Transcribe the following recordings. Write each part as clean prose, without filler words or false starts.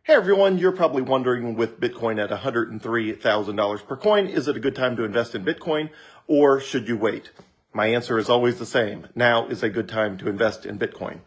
Hey everyone, you're probably wondering with Bitcoin at $103,000 per coin, is it a good time to invest in Bitcoin or should you wait? My answer is always the same. Now is a good time to invest in Bitcoin.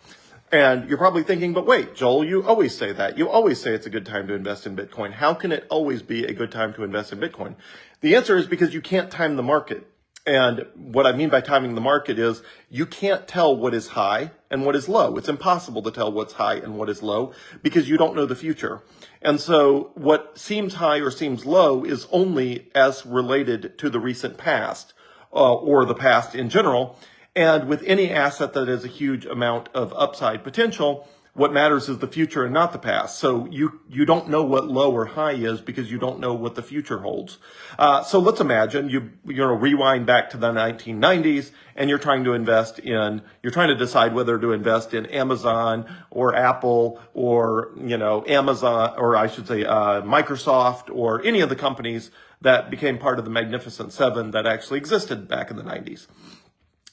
And you're probably thinking, but wait, Joel, you always say that. You always say it's a good time to invest in Bitcoin. How can it always be a good time to invest in Bitcoin? The answer is because you can't time the market. And what I mean by timing the market is you can't tell what is high and what is low. It's impossible to tell what's high and what is low because you don't know the future. And so what seems high or seems low is only as related to the recent past or the past in general. And with any asset that has a huge amount of upside potential, what matters is the future and not the past. So you don't know what low or high is because you don't know what the future holds. So let's imagine you rewind back to the 1990s and you're trying to decide whether to invest in Amazon or Apple or, Amazon, or I should say, Microsoft or any of the companies that became part of the Magnificent Seven that actually existed back in the 90s.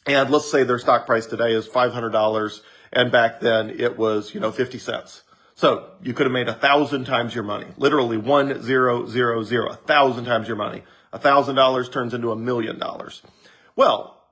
And let's say their stock price today is $500. And back then it was, 50 cents. So you could have made 1,000 times your money. Literally 1,000, 1,000 times your money. $1,000 turns into $1 million. Well,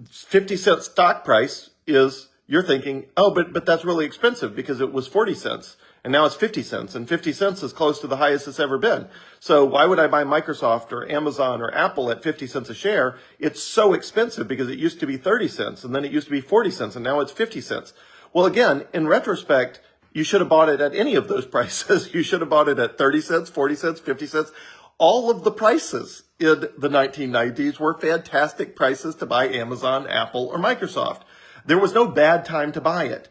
50 cent stock price is, you're thinking, oh, but that's really expensive because it was 40 cents and now it's 50 cents and 50 cents is close to the highest it's ever been. So why would I buy Microsoft or Amazon or Apple at 50 cents a share? It's so expensive because it used to be 30 cents and then it used to be 40 cents and now it's 50 cents. Well, again, in retrospect, you should have bought it at any of those prices. You should have bought it at 30 cents, 40 cents, 50 cents. All of the prices in the 1990s were fantastic prices to buy Amazon, Apple, or Microsoft. There was no bad time to buy it.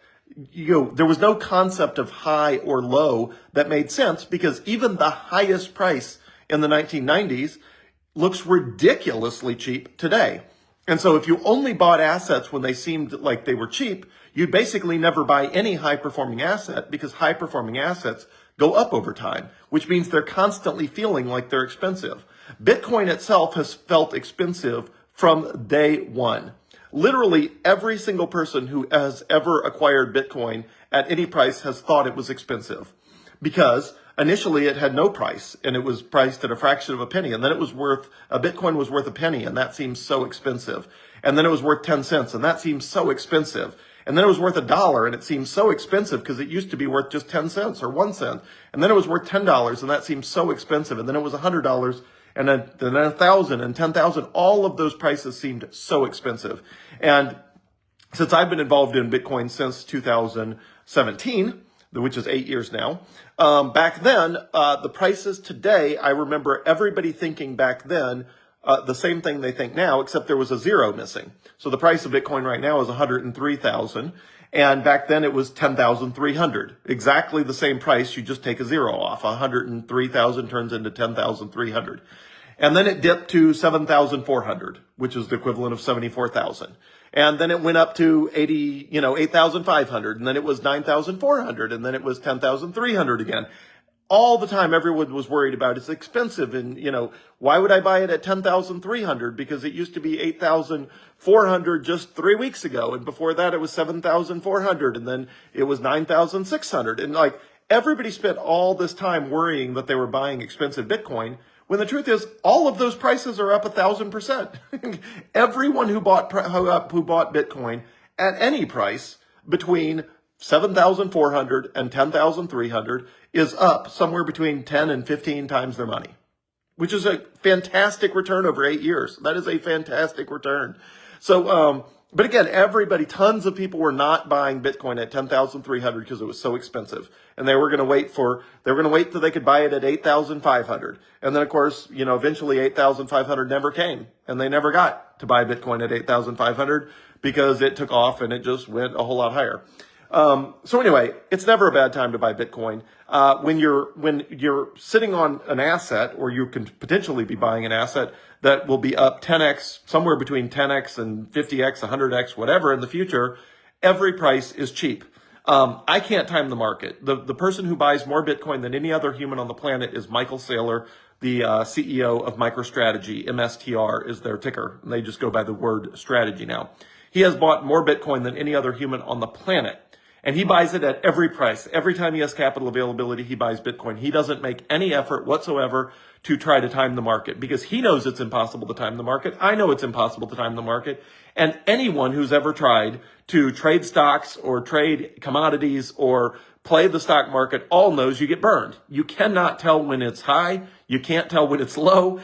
There was no concept of high or low that made sense because even the highest price in the 1990s looks ridiculously cheap today. And so if you only bought assets when they seemed like they were cheap, you'd basically never buy any high-performing asset because high-performing assets go up over time, which means they're constantly feeling like they're expensive. Bitcoin itself has felt expensive from day one. Literally every single person who has ever acquired Bitcoin at any price has thought it was expensive because initially it had no price and it was priced at a fraction of a penny. And then Bitcoin was worth a penny and that seems so expensive. And then it was worth 10 cents and that seems so expensive. And then it was worth $1 and it seems so expensive because it used to be worth just 10 cents or 1 cent. And then it was worth $10 and that seems so expensive. And then it was $100. And then 1,000 and 10,000, all of those prices seemed so expensive. And since I've been involved in Bitcoin since 2017, which is 8 years now, back then, the prices today, I remember everybody thinking back then the same thing they think now, except there was a zero missing. So the price of Bitcoin right now is 103,000. And back then it was 10,300. Exactly the same price. You just take a zero off. 103,000 turns into 10,300. And then it dipped to 7,400, which is the equivalent of 74,000. And then it went up to 8,500. And then it was 9,400. And then it was 10,300 again. All the time, everyone was worried about it's expensive. And, why would I buy it at 10,300? Because it used to be 8,400 just 3 weeks ago. And before that, it was 7,400. And then it was 9,600. And everybody spent all this time worrying that they were buying expensive Bitcoin. When the truth is, all of those prices are up 1,000%. Everyone who bought Bitcoin at any price between 7,400 and 10,300 is up somewhere between 10 and 15 times their money, which is a fantastic return over 8 years. That is a fantastic return. So, but again, tons of people were not buying Bitcoin at 10,300 because it was so expensive. And they were going to wait till they could buy it at 8,500. And then of course, eventually 8,500 never came and they never got to buy Bitcoin at 8,500 because it took off and it just went a whole lot higher. So anyway, it's never a bad time to buy Bitcoin. When you're sitting on an asset, or you can potentially be buying an asset that will be up 10x, somewhere between 10x and 50x, 100x, whatever in the future, every price is cheap. I can't time the market. The person who buys more Bitcoin than any other human on the planet is Michael Saylor, the CEO of MicroStrategy. MSTR is their ticker. And they just go by the word strategy now. He has bought more Bitcoin than any other human on the planet. And he buys it at every price. Every time he has capital availability, he buys Bitcoin. He doesn't make any effort whatsoever to try to time the market because he knows it's impossible to time the market. I know it's impossible to time the market. And anyone who's ever tried to trade stocks or trade commodities or play the stock market all knows you get burned. You cannot tell when it's high. You can't tell when it's low.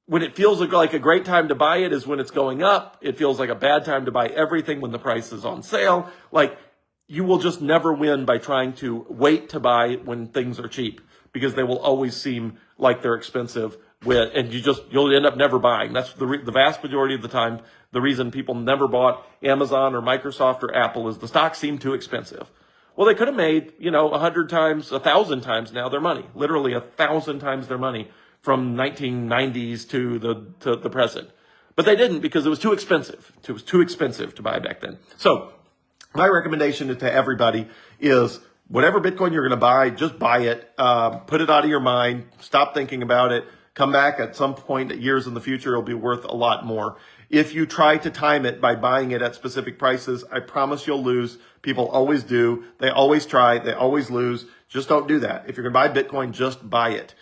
When it feels like a great time to buy it is when it's going up. It feels like a bad time to buy everything when the price is on sale. Like, you will just never win by trying to wait to buy when things are cheap because they will always seem like they're expensive and you'll end up never buying. That's the vast majority of the time. The reason people never bought Amazon or Microsoft or Apple is the stocks seem too expensive. Well, they could have made, 100 times, 1,000 times now their money, literally 1,000 times their money from 1990s to the present. But they didn't because it was too expensive. It was too expensive to buy back then. So my recommendation to everybody is whatever Bitcoin you're going to buy, just buy it. Put it out of your mind. Stop thinking about it. Come back at some point years in the future. It'll be worth a lot more. If you try to time it by buying it at specific prices, I promise you'll lose. People always do. They always try. They always lose. Just don't do that. If you're going to buy Bitcoin, just buy it.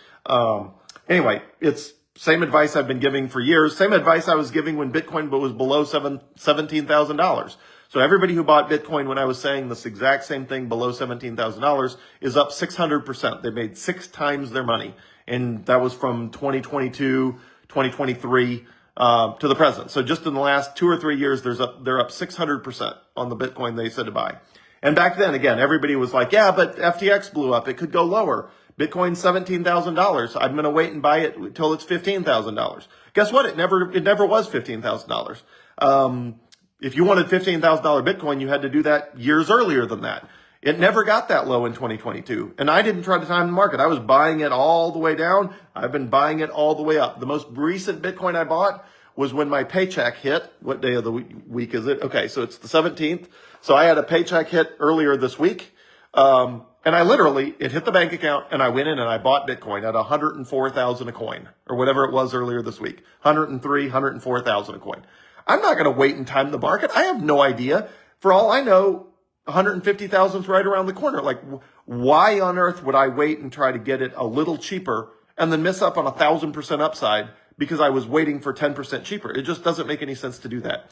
Anyway, it's same advice I've been giving for years. Same advice I was giving when Bitcoin was below $17,000. So everybody who bought Bitcoin when I was saying this exact same thing below $17,000 is up 600%. They made 6 times their money. And that was from 2022, 2023 to the present. So just in the last 2 or 3 years, they're up 600% on the Bitcoin they said to buy. And back then, again, everybody was like, yeah, but FTX blew up. It could go lower. Bitcoin's $17,000. I'm going to wait and buy it until it's $15,000. Guess what? It never was $15,000. If you wanted $15,000 Bitcoin, you had to do that years earlier than that. It never got that low in 2022. And I didn't try to time the market. I was buying it all the way down. I've been buying it all the way up. The most recent Bitcoin I bought was when my paycheck hit. What day of the week is it? Okay, so it's the 17th. So I had a paycheck hit earlier this week. And it hit the bank account and I went in and I bought Bitcoin at 104,000 a coin or whatever it was earlier this week. 103, 104,000 a coin. I'm not going to wait and time the market. I have no idea. For all I know, 150,000 is right around the corner. Like, why on earth would I wait and try to get it a little cheaper and then miss up on 1,000% upside because I was waiting for 10% cheaper? It just doesn't make any sense to do that.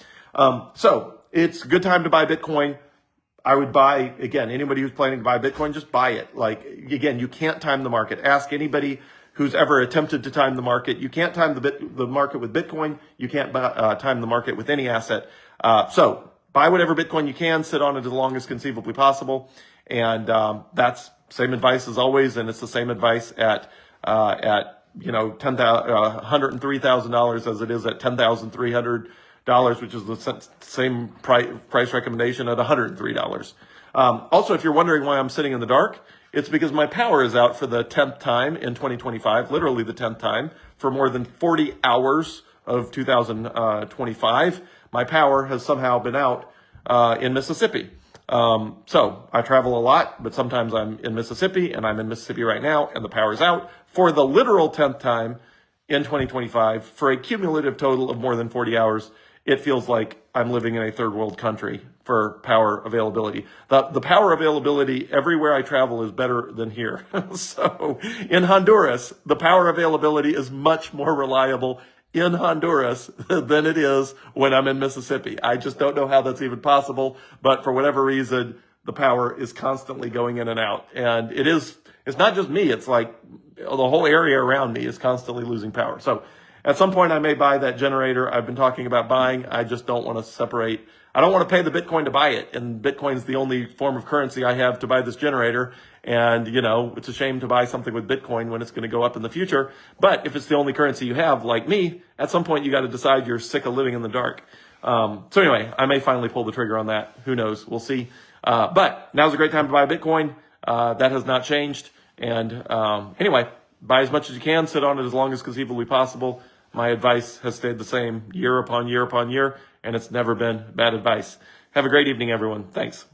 So it's a good time to buy Bitcoin. I would buy, again, anybody who's planning to buy Bitcoin, just buy it. Like, again, you can't time the market. Ask anybody who's ever attempted to time the market. You can't time the market with Bitcoin. You can't time the market with any asset. So buy whatever Bitcoin you can, sit on it as long as conceivably possible. And that's same advice as always. And it's the same advice at $103,000 as it is at $10,300, which is the same price recommendation at $103. Also, if you're wondering why I'm sitting in the dark, it's because my power is out for the 10th time in 2025, literally the 10th time, for more than 40 hours of 2025. My power has somehow been out in Mississippi. So I travel a lot, but sometimes I'm in Mississippi, and I'm in Mississippi right now, and the power is out for the literal 10th time in 2025 for a cumulative total of more than 40 hours. It feels like I'm living in a third world country for power availability. The power availability everywhere I travel is better than here. So in Honduras, the power availability is much more reliable in Honduras than it is when I'm in Mississippi. I just don't know how that's even possible, but for whatever reason, the power is constantly going in and out. And it's not just me, it's like the whole area around me is constantly losing power. So at some point I may buy that generator I've been talking about buying. I just don't want to separate. I don't want to pay the Bitcoin to buy it. And Bitcoin's the only form of currency I have to buy this generator. And, it's a shame to buy something with Bitcoin when it's going to go up in the future. But if it's the only currency you have, like me, at some point you got to decide you're sick of living in the dark. So anyway, I may finally pull the trigger on that. Who knows? We'll see. But now's a great time to buy Bitcoin. That has not changed. And anyway, buy as much as you can, sit on it as long as conceivably possible. My advice has stayed the same year upon year upon year, and it's never been bad advice. Have a great evening, everyone. Thanks.